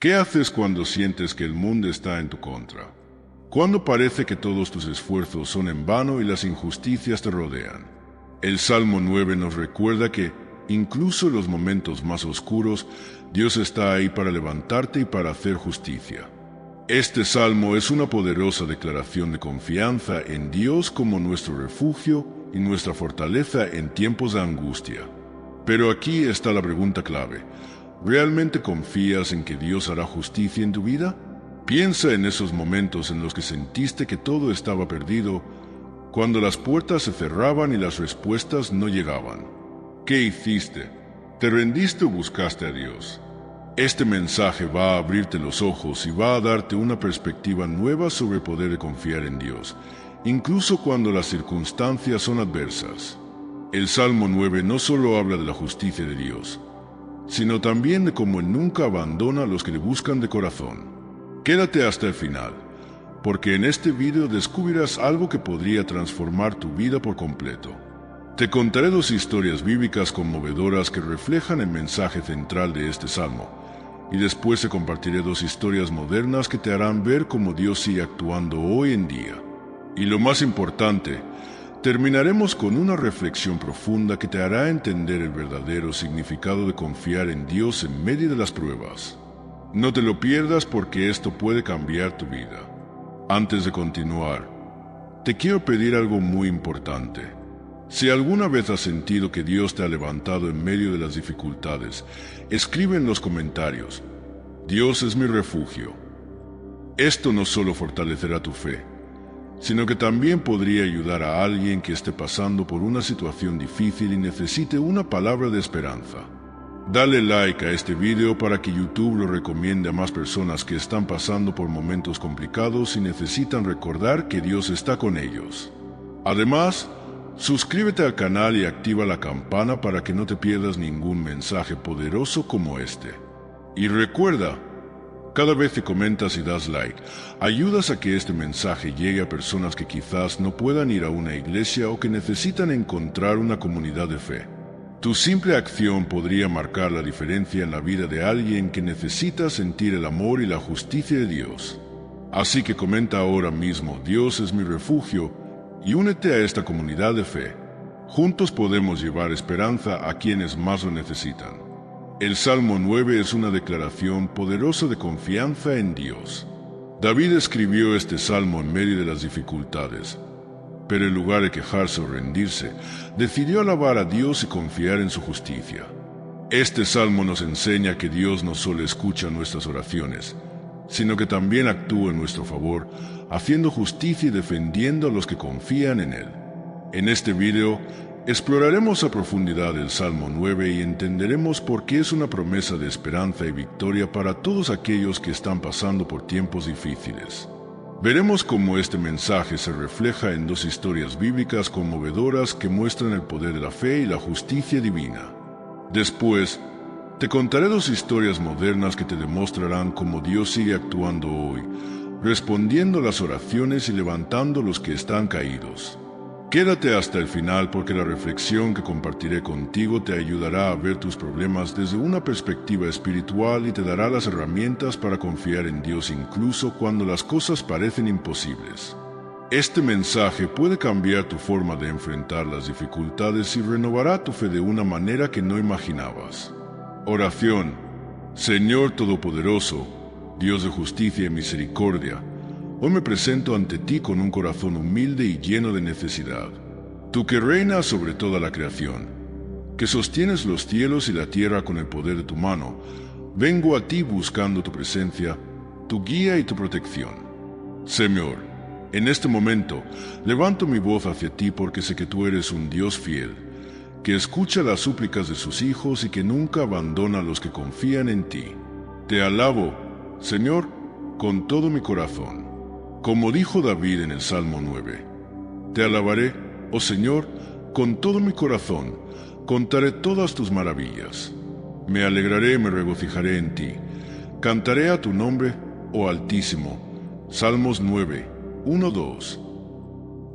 ¿Qué haces cuando sientes que el mundo está en tu contra? Cuando parece que todos tus esfuerzos son en vano y las injusticias te rodean. El Salmo 9 nos recuerda que, incluso en los momentos más oscuros, Dios está ahí para levantarte y para hacer justicia. Este salmo es una poderosa declaración de confianza en Dios como nuestro refugio y nuestra fortaleza en tiempos de angustia. Pero aquí está la pregunta clave. ¿Realmente confías en que Dios hará justicia en tu vida? Piensa en esos momentos en los que sentiste que todo estaba perdido, cuando las puertas se cerraban y las respuestas no llegaban. ¿Qué hiciste? ¿Te rendiste o buscaste a Dios? Este mensaje va a abrirte los ojos y va a darte una perspectiva nueva sobre poder confiar en Dios, incluso cuando las circunstancias son adversas. El Salmo 9 no solo habla de la justicia de Dios, sino también de cómo Él nunca abandona a los que le buscan de corazón. Quédate hasta el final, porque en este video descubrirás algo que podría transformar tu vida por completo. Te contaré dos historias bíblicas conmovedoras que reflejan el mensaje central de este salmo, y después te compartiré dos historias modernas que te harán ver cómo Dios sigue actuando hoy en día. Y lo más importante, terminaremos con una reflexión profunda que te hará entender el verdadero significado de confiar en Dios en medio de las pruebas. No te lo pierdas porque esto puede cambiar tu vida. Antes de continuar, te quiero pedir algo muy importante. Si alguna vez has sentido que Dios te ha levantado en medio de las dificultades, escribe en los comentarios: Dios es mi refugio. Esto no solo fortalecerá tu fe, sino que también podría ayudar a alguien que esté pasando por una situación difícil y necesite una palabra de esperanza. Dale like a este video para que YouTube lo recomiende a más personas que están pasando por momentos complicados y necesitan recordar que Dios está con ellos. Además, suscríbete al canal y activa la campana para que no te pierdas ningún mensaje poderoso como este. Y recuerda, cada vez que comentas y das like, ayudas a que este mensaje llegue a personas que quizás no puedan ir a una iglesia o que necesitan encontrar una comunidad de fe. Tu simple acción podría marcar la diferencia en la vida de alguien que necesita sentir el amor y la justicia de Dios. Así que comenta ahora mismo: Dios es mi refugio, y únete a esta comunidad de fe. Juntos podemos llevar esperanza a quienes más lo necesitan. El Salmo 9 es una declaración poderosa de confianza en Dios. David escribió este salmo en medio de las dificultades, pero en lugar de quejarse o rendirse, decidió alabar a Dios y confiar en su justicia. Este salmo nos enseña que Dios no solo escucha nuestras oraciones, sino que también actúa en nuestro favor, haciendo justicia y defendiendo a los que confían en Él. En este video, exploraremos a profundidad el Salmo 9 y entenderemos por qué es una promesa de esperanza y victoria para todos aquellos que están pasando por tiempos difíciles. Veremos cómo este mensaje se refleja en dos historias bíblicas conmovedoras que muestran el poder de la fe y la justicia divina. Después, te contaré dos historias modernas que te demostrarán cómo Dios sigue actuando hoy, respondiendo las oraciones y levantando a los que están caídos. Quédate hasta el final porque la reflexión que compartiré contigo te ayudará a ver tus problemas desde una perspectiva espiritual y te dará las herramientas para confiar en Dios incluso cuando las cosas parecen imposibles. Este mensaje puede cambiar tu forma de enfrentar las dificultades y renovará tu fe de una manera que no imaginabas. Oración. Señor Todopoderoso, Dios de justicia y misericordia, hoy me presento ante ti con un corazón humilde y lleno de necesidad. Tú que reinas sobre toda la creación, que sostienes los cielos y la tierra con el poder de tu mano, vengo a ti buscando tu presencia, tu guía y tu protección. Señor, en este momento levanto mi voz hacia ti porque sé que tú eres un Dios fiel, que escucha las súplicas de sus hijos y que nunca abandona a los que confían en ti. Te alabo, Señor, con todo mi corazón. Como dijo David en el Salmo 9, te alabaré, oh Señor, con todo mi corazón, contaré todas tus maravillas. Me alegraré y me regocijaré en ti. Cantaré a tu nombre, oh Altísimo. Salmos 9, 1-2.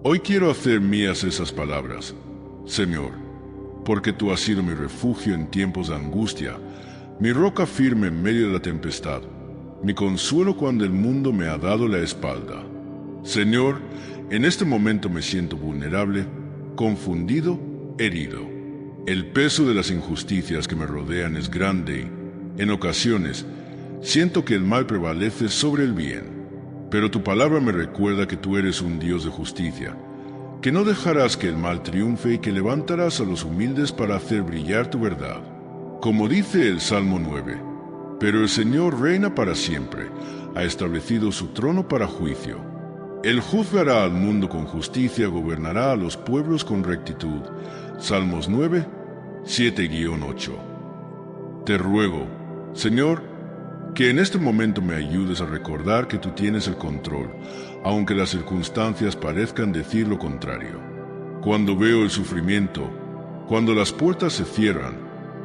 Hoy quiero hacer mías esas palabras, Señor, porque tú has sido mi refugio en tiempos de angustia, mi roca firme en medio de la tempestad. mi consuelo cuando el mundo me ha dado la espalda. Señor, en este momento me siento vulnerable, confundido, herido. El peso de las injusticias que me rodean es grande y, en ocasiones, siento que el mal prevalece sobre el bien. Pero tu palabra me recuerda que tú eres un Dios de justicia, que no dejarás que el mal triunfe y que levantarás a los humildes para hacer brillar tu verdad. Como dice el Salmo 9, pero el Señor reina para siempre, ha establecido su trono para juicio. Él juzgará al mundo con justicia, gobernará a los pueblos con rectitud. Salmos 9, 7-8. Te ruego, Señor, que en este momento me ayudes a recordar que tú tienes el control, aunque las circunstancias parezcan decir lo contrario. Cuando veo el sufrimiento, cuando las puertas se cierran,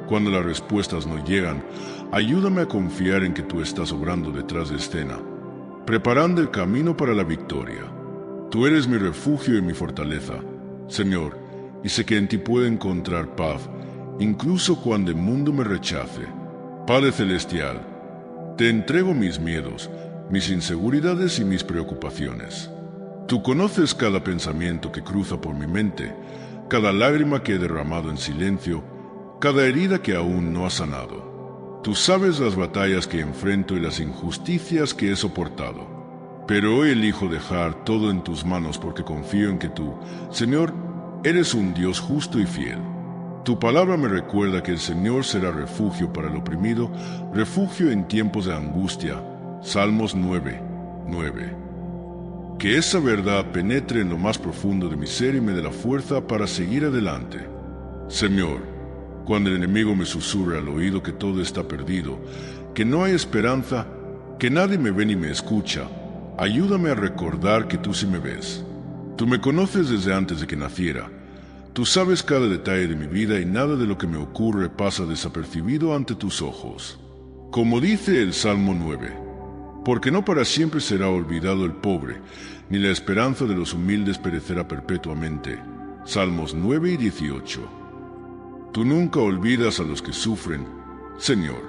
cuando las respuestas no llegan, ayúdame a confiar en que tú estás obrando detrás de escena, preparando el camino para la victoria. Tú eres mi refugio y mi fortaleza, Señor, y sé que en ti puedo encontrar paz, incluso cuando el mundo me rechace. Padre Celestial, te entrego mis miedos, mis inseguridades y mis preocupaciones. Tú conoces cada pensamiento que cruza por mi mente, cada lágrima que he derramado en silencio, cada herida que aún no ha sanado. Tú sabes las batallas que enfrento y las injusticias que he soportado. Pero hoy elijo dejar todo en tus manos porque confío en que tú, Señor, eres un Dios justo y fiel. Tu palabra me recuerda que el Señor será refugio para el oprimido, refugio en tiempos de angustia. Salmos 9, 9. Que esa verdad penetre en lo más profundo de mi ser y me dé la fuerza para seguir adelante. Señor, cuando el enemigo me susurra al oído que todo está perdido, que no hay esperanza, que nadie me ve ni me escucha, ayúdame a recordar que tú sí me ves. Tú me conoces desde antes de que naciera. Tú sabes cada detalle de mi vida y nada de lo que me ocurre pasa desapercibido ante tus ojos. Como dice el Salmo 9, porque no para siempre será olvidado el pobre, ni la esperanza de los humildes perecerá perpetuamente. Salmos 9 y 18. Tú nunca olvidas a los que sufren, Señor.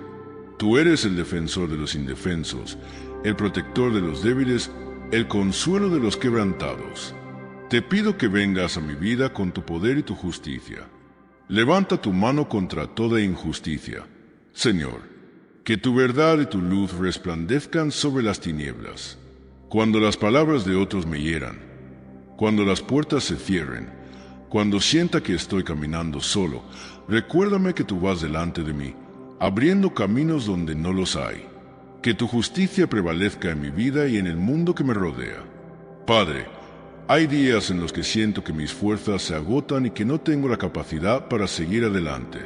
Tú eres el defensor de los indefensos, el protector de los débiles, el consuelo de los quebrantados. Te pido que vengas a mi vida con tu poder y tu justicia. Levanta tu mano contra toda injusticia. Señor, que tu verdad y tu luz resplandezcan sobre las tinieblas. Cuando las palabras de otros me hieran, cuando las puertas se cierren, cuando sienta que estoy caminando solo, recuérdame que tú vas delante de mí, abriendo caminos donde no los hay. Que tu justicia prevalezca en mi vida y en el mundo que me rodea. Padre, hay días en los que siento que mis fuerzas se agotan y que no tengo la capacidad para seguir adelante.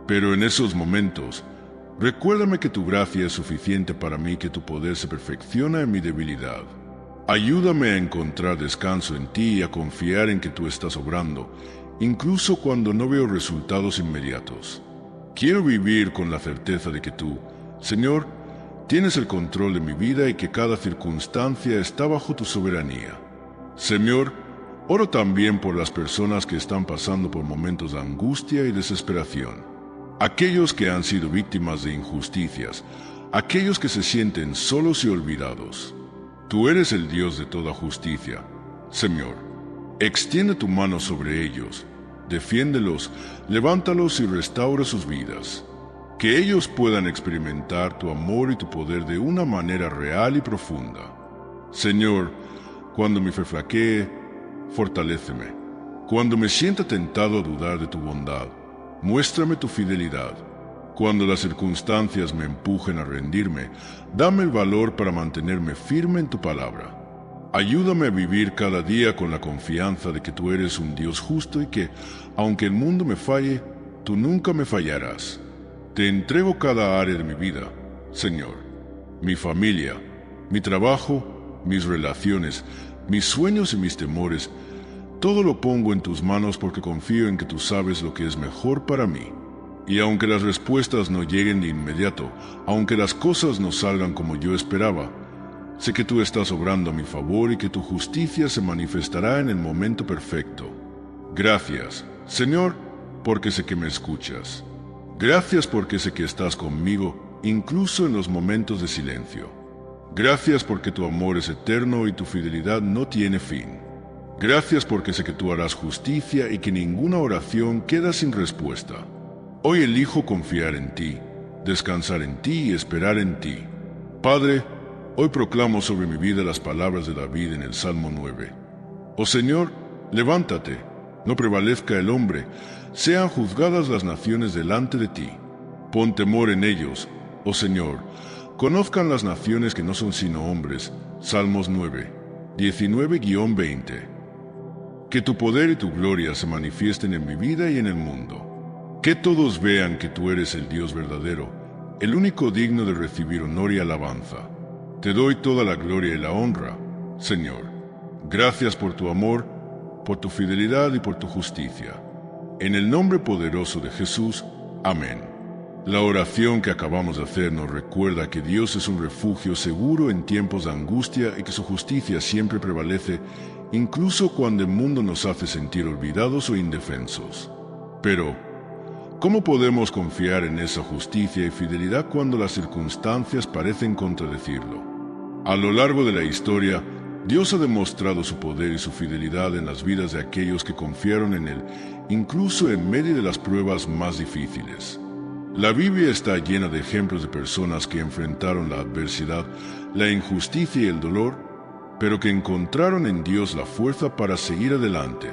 Pero en esos momentos, recuérdame que tu gracia es suficiente para mí, que tu poder se perfecciona en mi debilidad. Ayúdame a encontrar descanso en ti y a confiar en que tú estás obrando, incluso cuando no veo resultados inmediatos. Quiero vivir con la certeza de que tú, Señor, tienes el control de mi vida y que cada circunstancia está bajo tu soberanía. Señor, oro también por las personas que están pasando por momentos de angustia y desesperación. Aquellos que han sido víctimas de injusticias, aquellos que se sienten solos y olvidados. Tú eres el Dios de toda justicia. Señor, extiende tu mano sobre ellos, defiéndelos, levántalos y restaura sus vidas. Que ellos puedan experimentar tu amor y tu poder de una manera real y profunda. Señor, cuando mi fe flaquee, fortaléceme. Cuando me sienta tentado a dudar de tu bondad, muéstrame tu fidelidad. Cuando las circunstancias me empujen a rendirme, dame el valor para mantenerme firme en tu palabra. Ayúdame a vivir cada día con la confianza de que tú eres un Dios justo y que, aunque el mundo me falle, tú nunca me fallarás. Te entrego cada área de mi vida, Señor. Mi familia, mi trabajo, mis relaciones, mis sueños y mis temores, todo lo pongo en tus manos porque confío en que tú sabes lo que es mejor para mí. Y aunque las respuestas no lleguen de inmediato, aunque las cosas no salgan como yo esperaba, sé que tú estás obrando a mi favor y que tu justicia se manifestará en el momento perfecto. Gracias, Señor, porque sé que me escuchas. Gracias porque sé que estás conmigo, incluso en los momentos de silencio. Gracias porque tu amor es eterno y tu fidelidad no tiene fin. Gracias porque sé que tú harás justicia y que ninguna oración queda sin respuesta. Hoy elijo confiar en ti, descansar en ti y esperar en ti. Padre, hoy proclamo sobre mi vida las palabras de David en el Salmo 9. Oh Señor, levántate, no prevalezca el hombre, sean juzgadas las naciones delante de ti. Pon temor en ellos, oh Señor, conozcan las naciones que no son sino hombres. Salmos 9, 19-20. Que tu poder y tu gloria se manifiesten en mi vida y en el mundo. Que todos vean que tú eres el Dios verdadero, el único digno de recibir honor y alabanza. Te doy toda la gloria y la honra, Señor. Gracias por tu amor, por tu fidelidad y por tu justicia. En el nombre poderoso de Jesús, amén. La oración que acabamos de hacer nos recuerda que Dios es un refugio seguro en tiempos de angustia y que su justicia siempre prevalece, incluso cuando el mundo nos hace sentir olvidados o indefensos. Pero, ¿cómo podemos confiar en esa justicia y fidelidad cuando las circunstancias parecen contradecirlo? A lo largo de la historia, Dios ha demostrado su poder y su fidelidad en las vidas de aquellos que confiaron en Él, incluso en medio de las pruebas más difíciles. La Biblia está llena de ejemplos de personas que enfrentaron la adversidad, la injusticia y el dolor, pero que encontraron en Dios la fuerza para seguir adelante.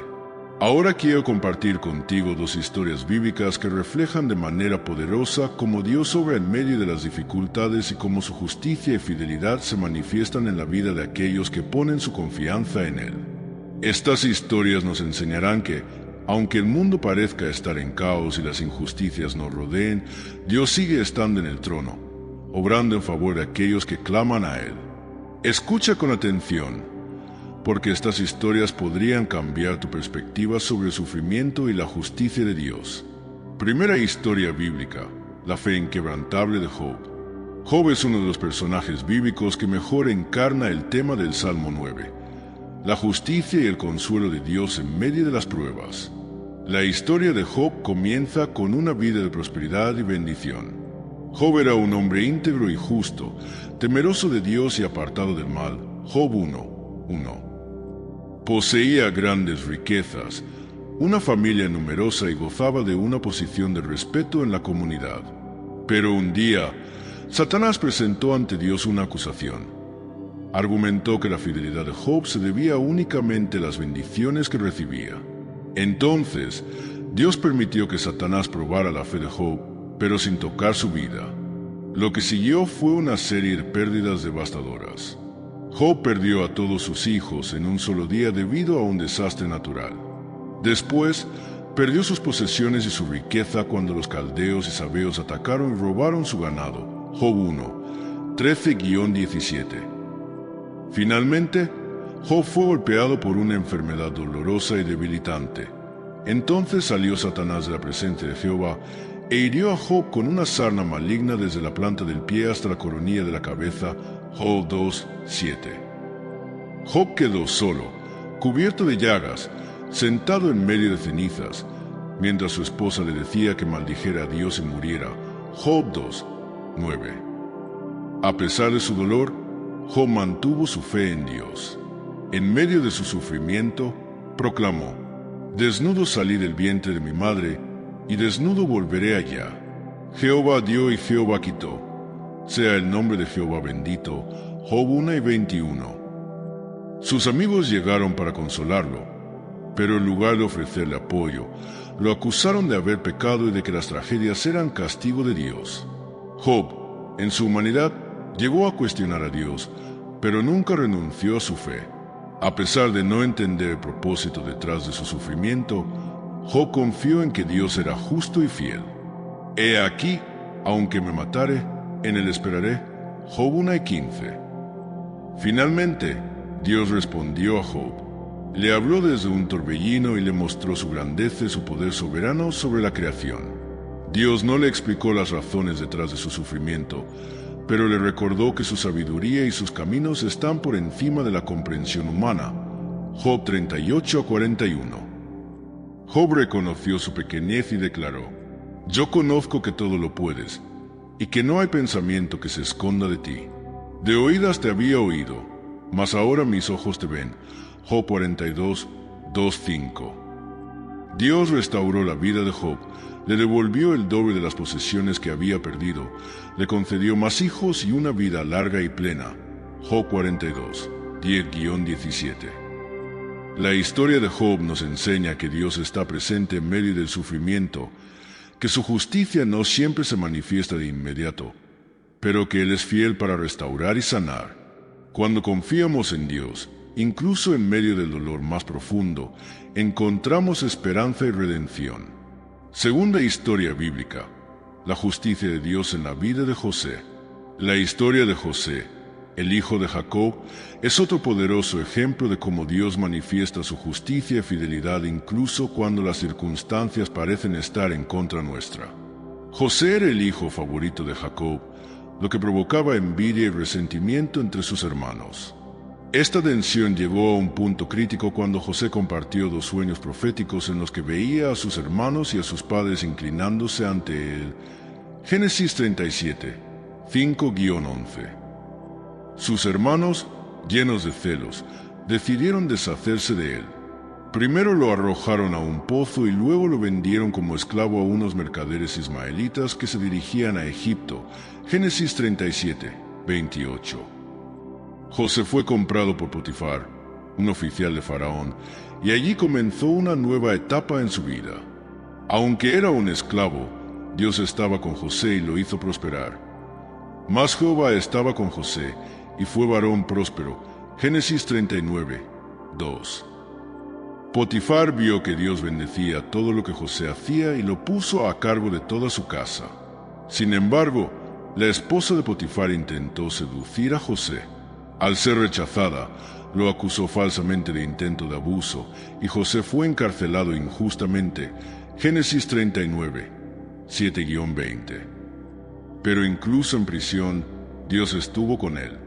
Ahora quiero compartir contigo dos historias bíblicas que reflejan de manera poderosa cómo Dios obra en medio de las dificultades y cómo su justicia y fidelidad se manifiestan en la vida de aquellos que ponen su confianza en Él. Estas historias nos enseñarán que, aunque el mundo parezca estar en caos y las injusticias nos rodeen, Dios sigue estando en el trono, obrando en favor de aquellos que claman a Él. Escucha con atención, porque estas historias podrían cambiar tu perspectiva sobre el sufrimiento y la justicia de Dios. Primera historia bíblica, la fe inquebrantable de Job. Job es uno de los personajes bíblicos que mejor encarna el tema del Salmo 9, la justicia y el consuelo de Dios en medio de las pruebas. La historia de Job comienza con una vida de prosperidad y bendición. Job era un hombre íntegro y justo, temeroso de Dios y apartado del mal. Job 1:1. Poseía grandes riquezas, una familia numerosa y gozaba de una posición de respeto en la comunidad. Pero un día, Satanás presentó ante Dios una acusación. Argumentó que la fidelidad de Job se debía únicamente a las bendiciones que recibía. Entonces, Dios permitió que Satanás probara la fe de Job, pero sin tocar su vida. Lo que siguió fue una serie de pérdidas devastadoras. Job perdió a todos sus hijos en un solo día debido a un desastre natural. Después, perdió sus posesiones y su riqueza cuando los caldeos y sabeos atacaron y robaron su ganado. Job 1, 13-17. Finalmente, Job fue golpeado por una enfermedad dolorosa y debilitante. Entonces salió Satanás de la presencia de Jehová e hirió a Job con una sarna maligna desde la planta del pie hasta la coronilla de la cabeza. Job 2:7. Job quedó solo, cubierto de llagas, sentado en medio de cenizas, mientras su esposa le decía que maldijera a Dios y muriera. Job 2:9. A pesar de su dolor, Job mantuvo su fe en Dios. En medio de su sufrimiento, proclamó: «Desnudo salí del vientre de mi madre, y desnudo volveré allá. Jehová dio y Jehová quitó. Sea el nombre de Jehová bendito». Job 1:21. Sus amigos llegaron para consolarlo, pero en lugar de ofrecerle apoyo, lo acusaron de haber pecado y de que las tragedias eran castigo de Dios. Job, en su humanidad, llegó a cuestionar a Dios, pero nunca renunció a su fe. A pesar de no entender el propósito detrás de su sufrimiento, Job confió en que Dios era justo y fiel. He aquí, aunque me matare, en él esperaré. Job 1:15. Finalmente, Dios respondió a Job. Le habló desde un torbellino y le mostró su grandeza y su poder soberano sobre la creación. Dios no le explicó las razones detrás de su sufrimiento, pero le recordó que su sabiduría y sus caminos están por encima de la comprensión humana. Job 38:41. Job reconoció su pequeñez y declaró: «Yo conozco que todo lo puedes, y que no hay pensamiento que se esconda de ti». De oídas te había oído, mas ahora mis ojos te ven. Job 42, 2-5. Dios restauró la vida de Job, le devolvió el doble de las posesiones que había perdido, le concedió más hijos y una vida larga y plena. Job 42, 10-17. La historia de Job nos enseña que Dios está presente en medio del sufrimiento, que su justicia no siempre se manifiesta de inmediato, pero que Él es fiel para restaurar y sanar. Cuando confiamos en Dios, incluso en medio del dolor más profundo, encontramos esperanza y redención. Segunda historia bíblica: la justicia de Dios en la vida de José. La historia de José, el hijo de Jacob, es otro poderoso ejemplo de cómo Dios manifiesta su justicia y fidelidad incluso cuando las circunstancias parecen estar en contra nuestra. José era el hijo favorito de Jacob, lo que provocaba envidia y resentimiento entre sus hermanos. Esta tensión llegó a un punto crítico cuando José compartió 2 sueños proféticos en los que veía a sus hermanos y a sus padres inclinándose ante él. Génesis 37, 5-11. Sus hermanos, llenos de celos, decidieron deshacerse de él. Primero lo arrojaron a un pozo y luego lo vendieron como esclavo a unos mercaderes ismaelitas que se dirigían a Egipto. Génesis 37, 28. José fue comprado por Potifar, un oficial de Faraón, y allí comenzó una nueva etapa en su vida. Aunque era un esclavo, Dios estaba con José y lo hizo prosperar. Mas Jehová estaba con José, y fue varón próspero. Génesis 39, 2. Potifar vio que Dios bendecía todo lo que José hacía y lo puso a cargo de toda su casa. Sin embargo, la esposa de Potifar intentó seducir a José. Al ser rechazada, lo acusó falsamente de intento de abuso y José fue encarcelado injustamente. Génesis 39, 7-20. Pero incluso en prisión, Dios estuvo con él.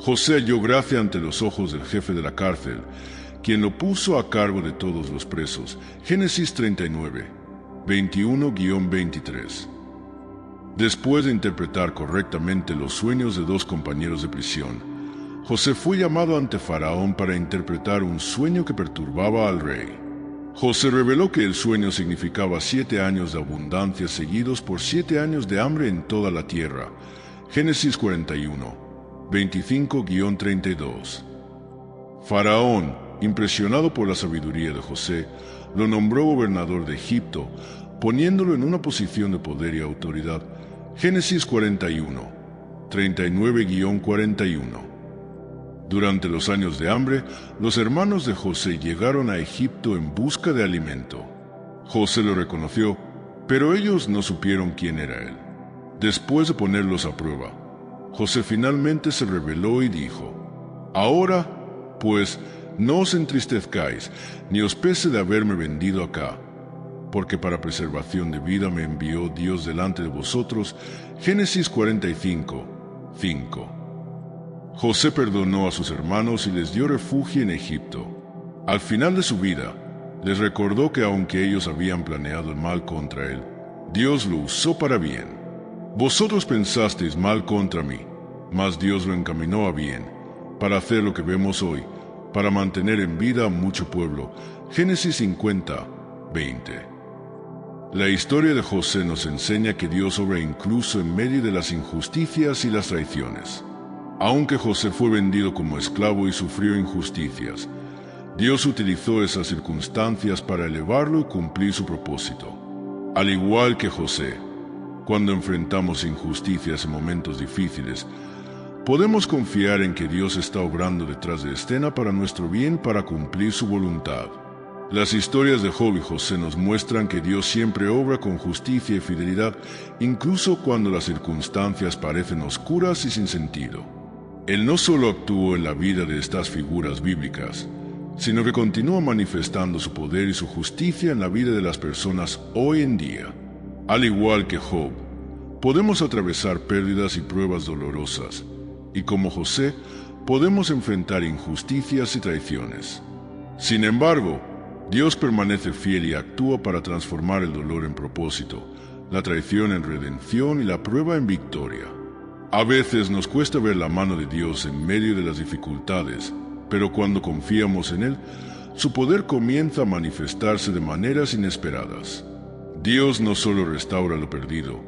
José halló gracia ante los ojos del jefe de la cárcel, quien lo puso a cargo de todos los presos. Génesis 39, 21-23. Después de interpretar correctamente los sueños de 2 compañeros de prisión, José fue llamado ante Faraón para interpretar un sueño que perturbaba al rey. José reveló que el sueño significaba 7 años de abundancia seguidos por 7 años de hambre en toda la tierra. Génesis 41, 25-32. Faraón, impresionado por la sabiduría de José, lo nombró gobernador de Egipto, poniéndolo en una posición de poder y autoridad. Génesis 41, 39-41. Durante los años de hambre, los hermanos de José llegaron a Egipto en busca de alimento. José lo reconoció, pero ellos no supieron quién era él. Después de ponerlos a prueba, José finalmente se rebeló y dijo: «Ahora, pues, no os entristezcáis, ni os pese de haberme vendido acá, porque para preservación de vida me envió Dios delante de vosotros». Génesis 45, 5. José perdonó a sus hermanos y les dio refugio en Egipto. Al final de su vida, les recordó que aunque ellos habían planeado el mal contra él, Dios lo usó para bien. Vosotros pensasteis mal contra mí, mas Dios lo encaminó a bien, para hacer lo que vemos hoy, para mantener en vida a mucho pueblo. Génesis 50, 20. La historia de José nos enseña que Dios obra incluso en medio de las injusticias y las traiciones. Aunque José fue vendido como esclavo y sufrió injusticias, Dios utilizó esas circunstancias para elevarlo y cumplir su propósito. Al igual que José, cuando enfrentamos injusticias en momentos difíciles, podemos confiar en que Dios está obrando detrás de escena para nuestro bien, para cumplir su voluntad. Las historias de Job y José nos muestran que Dios siempre obra con justicia y fidelidad, incluso cuando las circunstancias parecen oscuras y sin sentido. Él no solo actuó en la vida de estas figuras bíblicas, sino que continúa manifestando su poder y su justicia en la vida de las personas hoy en día. Al igual que Job, podemos atravesar pérdidas y pruebas dolorosas, y como José, podemos enfrentar injusticias y traiciones. Sin embargo, Dios permanece fiel y actúa para transformar el dolor en propósito, la traición en redención y la prueba en victoria. A veces nos cuesta ver la mano de Dios en medio de las dificultades, pero cuando confiamos en Él, su poder comienza a manifestarse de maneras inesperadas. Dios no solo restaura lo perdido,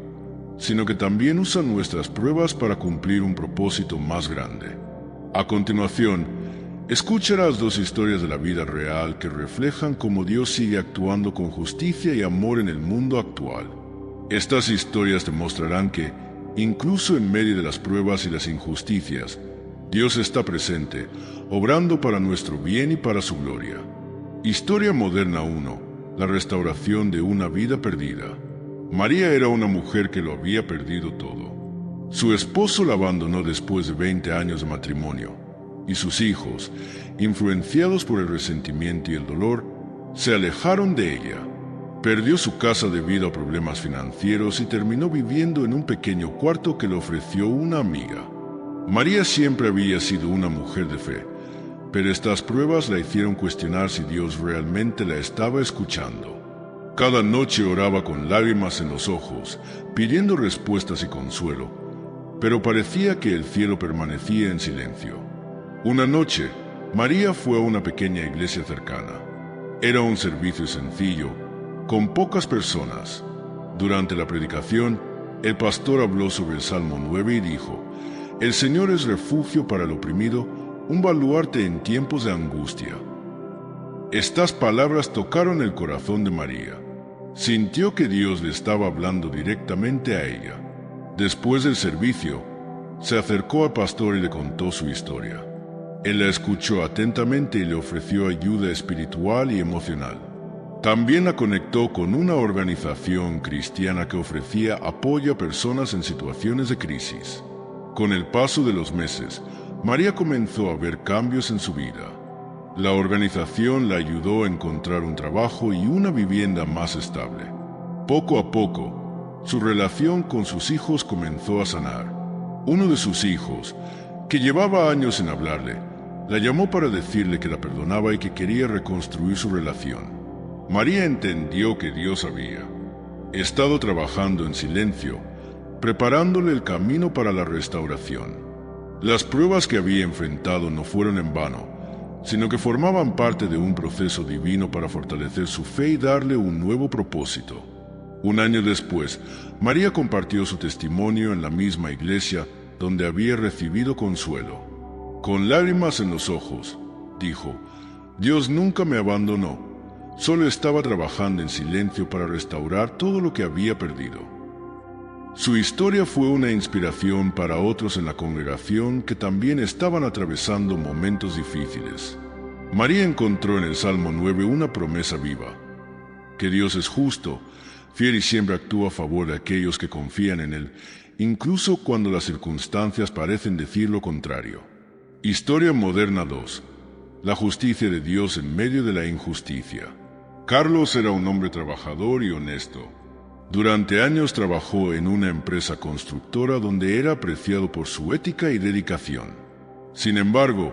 sino que también usa nuestras pruebas para cumplir un propósito más grande. A continuación, escucharás dos historias de la vida real que reflejan cómo Dios sigue actuando con justicia y amor en el mundo actual. Estas historias te mostrarán que, incluso en medio de las pruebas y las injusticias, Dios está presente, obrando para nuestro bien y para su gloria. Historia moderna 1. La restauración de una vida perdida. María era una mujer que lo había perdido todo. Su esposo la abandonó después de 20 años de matrimonio, y sus hijos, influenciados por el resentimiento y el dolor, se alejaron de ella. Perdió su casa debido a problemas financieros y terminó viviendo en un pequeño cuarto que le ofreció una amiga. María siempre había sido una mujer de fe, pero estas pruebas la hicieron cuestionar si Dios realmente la estaba escuchando. Cada noche oraba con lágrimas en los ojos, pidiendo respuestas y consuelo, pero parecía que el cielo permanecía en silencio. Una noche, María fue a una pequeña iglesia cercana. Era un servicio sencillo, con pocas personas. Durante la predicación, el pastor habló sobre el Salmo 9 y dijo: «El Señor es refugio para el oprimido, un baluarte en tiempos de angustia». Estas palabras tocaron el corazón de María. Sintió que Dios le estaba hablando directamente a ella. Después del servicio, se acercó al pastor y le contó su historia. Él la escuchó atentamente y le ofreció ayuda espiritual y emocional. También la conectó con una organización cristiana que ofrecía apoyo a personas en situaciones de crisis. Con el paso de los meses, María comenzó a ver cambios en su vida. La organización la ayudó a encontrar un trabajo y una vivienda más estable. Poco a poco, su relación con sus hijos comenzó a sanar. Uno de sus hijos, que llevaba años sin hablarle, la llamó para decirle que la perdonaba y que quería reconstruir su relación. María entendió que Dios había estado trabajando en silencio, preparándole el camino para la restauración. Las pruebas que había enfrentado no fueron en vano, sino que formaban parte de un proceso divino para fortalecer su fe y darle un nuevo propósito. Un año después, María compartió su testimonio en la misma iglesia donde había recibido consuelo. Con lágrimas en los ojos, dijo: «Dios nunca me abandonó, solo estaba trabajando en silencio para restaurar todo lo que había perdido». Su historia fue una inspiración para otros en la congregación que también estaban atravesando momentos difíciles. María encontró en el Salmo 9 una promesa viva: que Dios es justo, fiel y siempre actúa a favor de aquellos que confían en Él, incluso cuando las circunstancias parecen decir lo contrario. Historia moderna 2. La justicia de Dios en medio de la injusticia. Carlos era un hombre trabajador y honesto. Durante años trabajó en una empresa constructora donde era apreciado por su ética y dedicación. Sin embargo,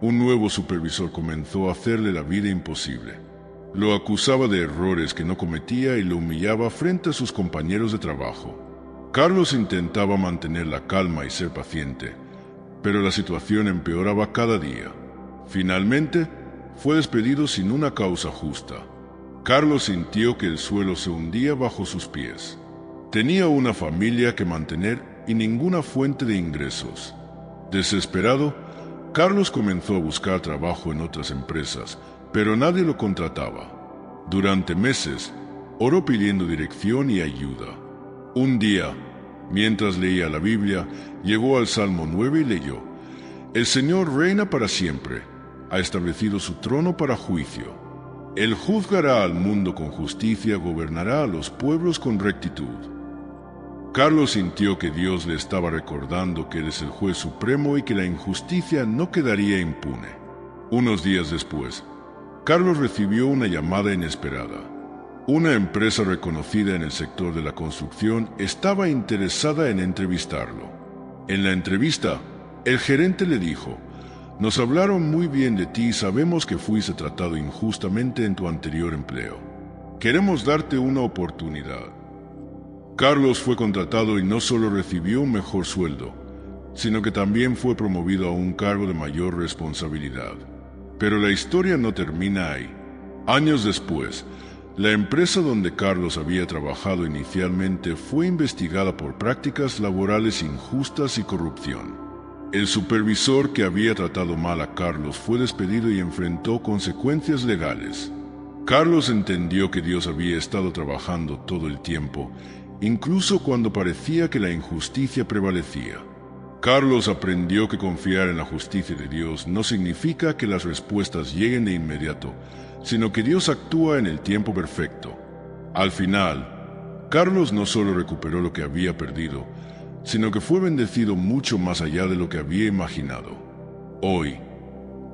un nuevo supervisor comenzó a hacerle la vida imposible. Lo acusaba de errores que no cometía y lo humillaba frente a sus compañeros de trabajo. Carlos intentaba mantener la calma y ser paciente, pero la situación empeoraba cada día. Finalmente, fue despedido sin una causa justa. Carlos sintió que el suelo se hundía bajo sus pies. Tenía una familia que mantener y ninguna fuente de ingresos. Desesperado, Carlos comenzó a buscar trabajo en otras empresas, pero nadie lo contrataba. Durante meses, oró pidiendo dirección y ayuda. Un día, mientras leía la Biblia, llegó al Salmo 9 y leyó: «El Señor reina para siempre, ha establecido su trono para juicio. Él juzgará al mundo con justicia, gobernará a los pueblos con rectitud». Carlos sintió que Dios le estaba recordando que Él es el juez supremo y que la injusticia no quedaría impune. Unos días después, Carlos recibió una llamada inesperada. Una empresa reconocida en el sector de la construcción estaba interesada en entrevistarlo. En la entrevista, el gerente le dijo: «Nos hablaron muy bien de ti y sabemos que fuiste tratado injustamente en tu anterior empleo. Queremos darte una oportunidad». Carlos fue contratado y no solo recibió un mejor sueldo, sino que también fue promovido a un cargo de mayor responsabilidad. Pero la historia no termina ahí. Años después, la empresa donde Carlos había trabajado inicialmente fue investigada por prácticas laborales injustas y corrupción. El supervisor que había tratado mal a Carlos fue despedido y enfrentó consecuencias legales. Carlos entendió que Dios había estado trabajando todo el tiempo, incluso cuando parecía que la injusticia prevalecía. Carlos aprendió que confiar en la justicia de Dios no significa que las respuestas lleguen de inmediato, sino que Dios actúa en el tiempo perfecto. Al final, Carlos no solo recuperó lo que había perdido, sino que fue bendecido mucho más allá de lo que había imaginado. Hoy,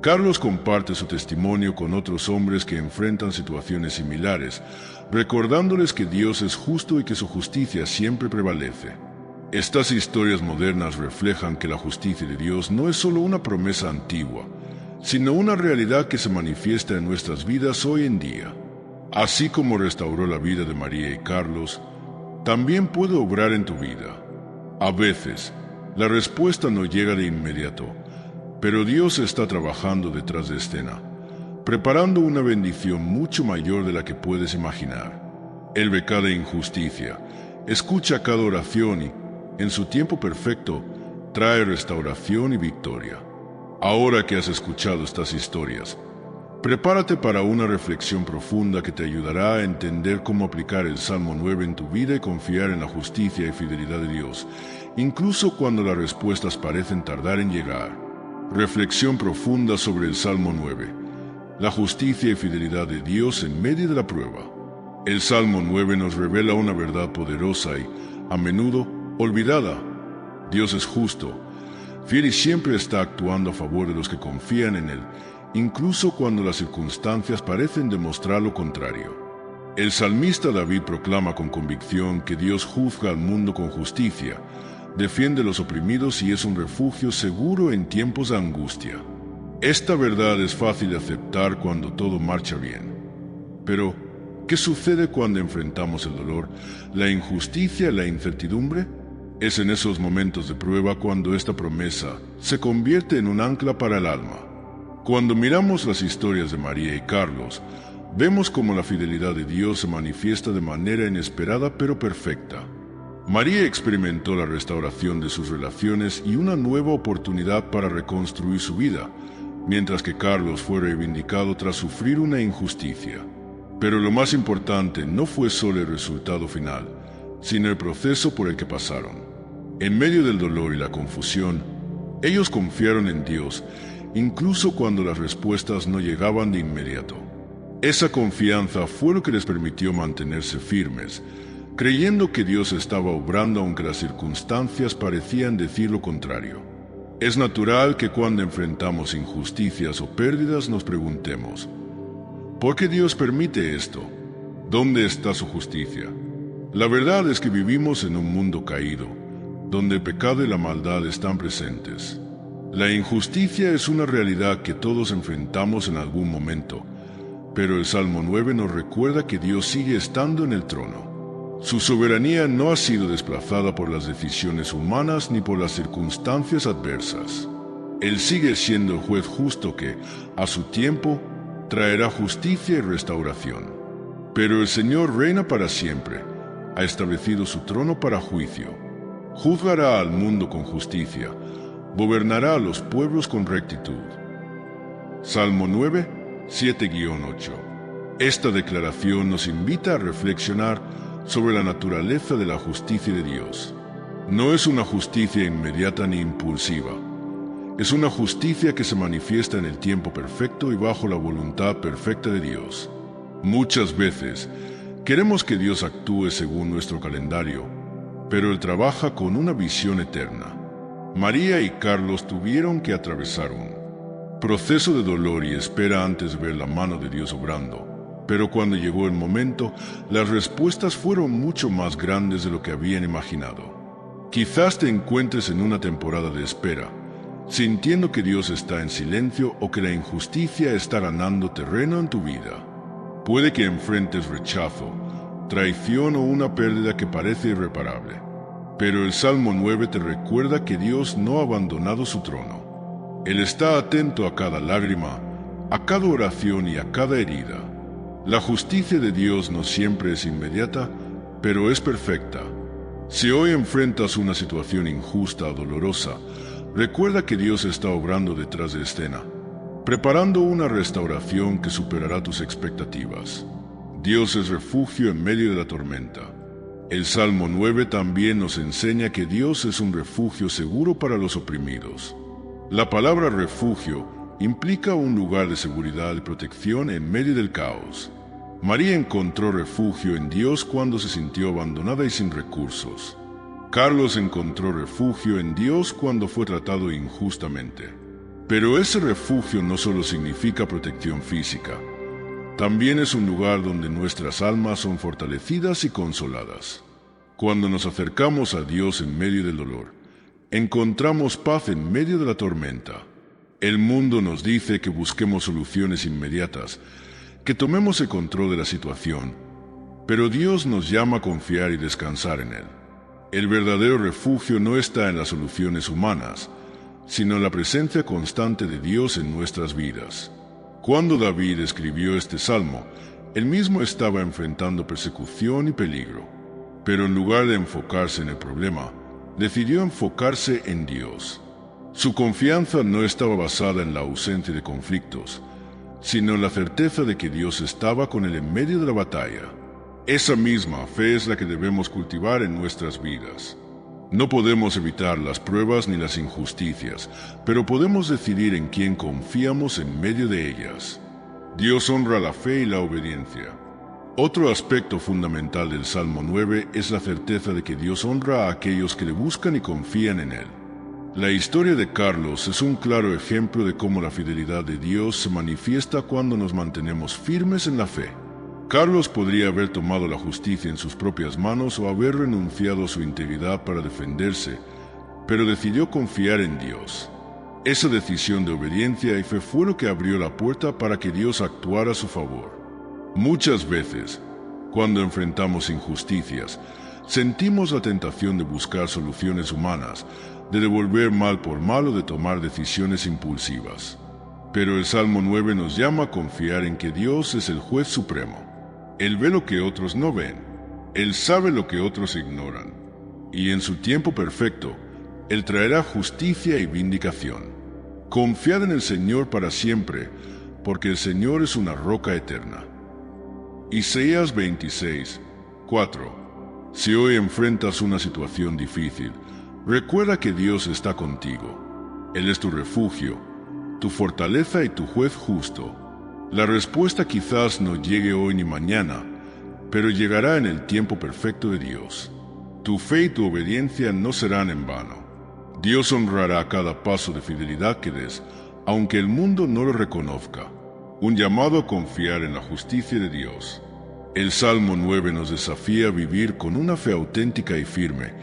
Carlos comparte su testimonio con otros hombres que enfrentan situaciones similares, recordándoles que Dios es justo y que su justicia siempre prevalece. Estas historias modernas reflejan que la justicia de Dios no es solo una promesa antigua, sino una realidad que se manifiesta en nuestras vidas hoy en día. Así como restauró la vida de María y Carlos, también puede obrar en tu vida. A veces, la respuesta no llega de inmediato, pero Dios está trabajando detrás de escena, preparando una bendición mucho mayor de la que puedes imaginar. Él ve cada injusticia, escucha cada oración y, en su tiempo perfecto, trae restauración y victoria. Ahora que has escuchado estas historias, prepárate para una reflexión profunda que te ayudará a entender cómo aplicar el Salmo 9 en tu vida y confiar en la justicia y fidelidad de Dios, incluso cuando las respuestas parecen tardar en llegar. Reflexión profunda sobre el Salmo 9. La justicia y fidelidad de Dios en medio de la prueba. El Salmo 9 nos revela una verdad poderosa y, a menudo, olvidada. Dios es justo, fiel y siempre está actuando a favor de los que confían en Él, incluso cuando las circunstancias parecen demostrar lo contrario. El salmista David proclama con convicción que Dios juzga al mundo con justicia, defiende a los oprimidos y es un refugio seguro en tiempos de angustia. Esta verdad es fácil de aceptar cuando todo marcha bien. Pero, ¿qué sucede cuando enfrentamos el dolor, la injusticia y la incertidumbre? Es en esos momentos de prueba cuando esta promesa se convierte en un ancla para el alma. Cuando miramos las historias de María y Carlos, vemos cómo la fidelidad de Dios se manifiesta de manera inesperada pero perfecta. María experimentó la restauración de sus relaciones y una nueva oportunidad para reconstruir su vida, mientras que Carlos fue reivindicado tras sufrir una injusticia. Pero lo más importante no fue solo el resultado final, sino el proceso por el que pasaron. En medio del dolor y la confusión, ellos confiaron en Dios, incluso cuando las respuestas no llegaban de inmediato. Esa confianza fue lo que les permitió mantenerse firmes, creyendo que Dios estaba obrando aunque las circunstancias parecían decir lo contrario. Es natural que cuando enfrentamos injusticias o pérdidas nos preguntemos, ¿por qué Dios permite esto? ¿Dónde está su justicia? La verdad es que vivimos en un mundo caído, donde el pecado y la maldad están presentes. La injusticia es una realidad que todos enfrentamos en algún momento, pero el Salmo 9 nos recuerda que Dios sigue estando en el trono. Su soberanía no ha sido desplazada por las decisiones humanas ni por las circunstancias adversas. Él sigue siendo el juez justo que, a su tiempo, traerá justicia y restauración. Pero el Señor reina para siempre, ha establecido su trono para juicio. Juzgará al mundo con justicia, gobernará a los pueblos con rectitud. Salmo 9, 7-8. Esta declaración nos invita a reflexionar sobre la naturaleza de la justicia de Dios. No es una justicia inmediata ni impulsiva. Es una justicia que se manifiesta en el tiempo perfecto y bajo la voluntad perfecta de Dios. Muchas veces, queremos que Dios actúe según nuestro calendario, pero Él trabaja con una visión eterna. María y Carlos tuvieron que atravesar un proceso de dolor y espera antes de ver la mano de Dios obrando, pero cuando llegó el momento, las respuestas fueron mucho más grandes de lo que habían imaginado. Quizás te encuentres en una temporada de espera, sintiendo que Dios está en silencio o que la injusticia está ganando terreno en tu vida. Puede que enfrentes rechazo, traición o una pérdida que parece irreparable. Pero el Salmo 9 te recuerda que Dios no ha abandonado su trono. Él está atento a cada lágrima, a cada oración y a cada herida. La justicia de Dios no siempre es inmediata, pero es perfecta. Si hoy enfrentas una situación injusta o dolorosa, recuerda que Dios está obrando detrás de escena, preparando una restauración que superará tus expectativas. Dios es refugio en medio de la tormenta. El Salmo 9 también nos enseña que Dios es un refugio seguro para los oprimidos. La palabra refugio implica un lugar de seguridad y protección en medio del caos. María encontró refugio en Dios cuando se sintió abandonada y sin recursos. Carlos encontró refugio en Dios cuando fue tratado injustamente. Pero ese refugio no solo significa protección física, también es un lugar donde nuestras almas son fortalecidas y consoladas. Cuando nos acercamos a Dios en medio del dolor, encontramos paz en medio de la tormenta. El mundo nos dice que busquemos soluciones inmediatas, que tomemos el control de la situación, pero Dios nos llama a confiar y descansar en Él. El verdadero refugio no está en las soluciones humanas, sino en la presencia constante de Dios en nuestras vidas. Cuando David escribió este salmo, él mismo estaba enfrentando persecución y peligro, pero en lugar de enfocarse en el problema, decidió enfocarse en Dios. Su confianza no estaba basada en la ausencia de conflictos, sino en la certeza de que Dios estaba con él en medio de la batalla. Esa misma fe es la que debemos cultivar en nuestras vidas. No podemos evitar las pruebas ni las injusticias, pero podemos decidir en quién confiamos en medio de ellas. Dios honra la fe y la obediencia. Otro aspecto fundamental del Salmo 9 es la certeza de que Dios honra a aquellos que le buscan y confían en Él. La historia de Carlos es un claro ejemplo de cómo la fidelidad de Dios se manifiesta cuando nos mantenemos firmes en la fe. Carlos podría haber tomado la justicia en sus propias manos o haber renunciado a su integridad para defenderse, pero decidió confiar en Dios. Esa decisión de obediencia y fe fue lo que abrió la puerta para que Dios actuara a su favor. Muchas veces, cuando enfrentamos injusticias, sentimos la tentación de buscar soluciones humanas, de devolver mal por mal o de tomar decisiones impulsivas. Pero el Salmo 9 nos llama a confiar en que Dios es el juez supremo. Él ve lo que otros no ven, Él sabe lo que otros ignoran, y en su tiempo perfecto, Él traerá justicia y vindicación. Confiad en el Señor para siempre, porque el Señor es una roca eterna. Isaías 26, 4. Si hoy enfrentas una situación difícil, recuerda que Dios está contigo. Él es tu refugio, tu fortaleza y tu juez justo. La respuesta quizás no llegue hoy ni mañana, pero llegará en el tiempo perfecto de Dios. Tu fe y tu obediencia no serán en vano. Dios honrará cada paso de fidelidad que des, aunque el mundo no lo reconozca. Un llamado a confiar en la justicia de Dios. El Salmo 9 nos desafía a vivir con una fe auténtica y firme,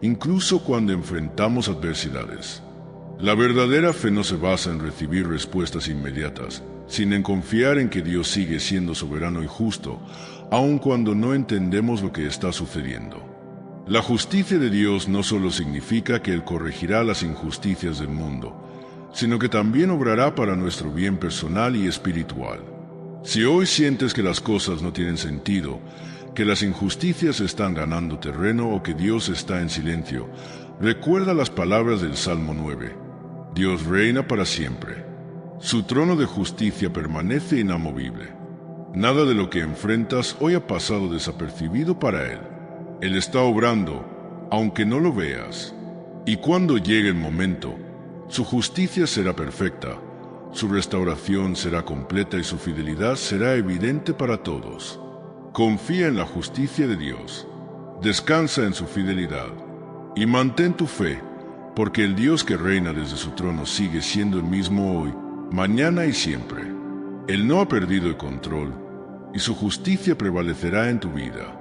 incluso cuando enfrentamos adversidades. La verdadera fe no se basa en recibir respuestas inmediatas, sino en confiar en que Dios sigue siendo soberano y justo, aun cuando no entendemos lo que está sucediendo. La justicia de Dios no solo significa que Él corregirá las injusticias del mundo, sino que también obrará para nuestro bien personal y espiritual. Si hoy sientes que las cosas no tienen sentido, que las injusticias están ganando terreno o que Dios está en silencio, recuerda las palabras del Salmo 9. Dios reina para siempre. Su trono de justicia permanece inamovible. Nada de lo que enfrentas hoy ha pasado desapercibido para Él. Él está obrando, aunque no lo veas. Y cuando llegue el momento, su justicia será perfecta, su restauración será completa y su fidelidad será evidente para todos. Confía en la justicia de Dios, descansa en su fidelidad y mantén tu fe, porque el Dios que reina desde su trono sigue siendo el mismo hoy, mañana y siempre. Él no ha perdido el control y su justicia prevalecerá en tu vida.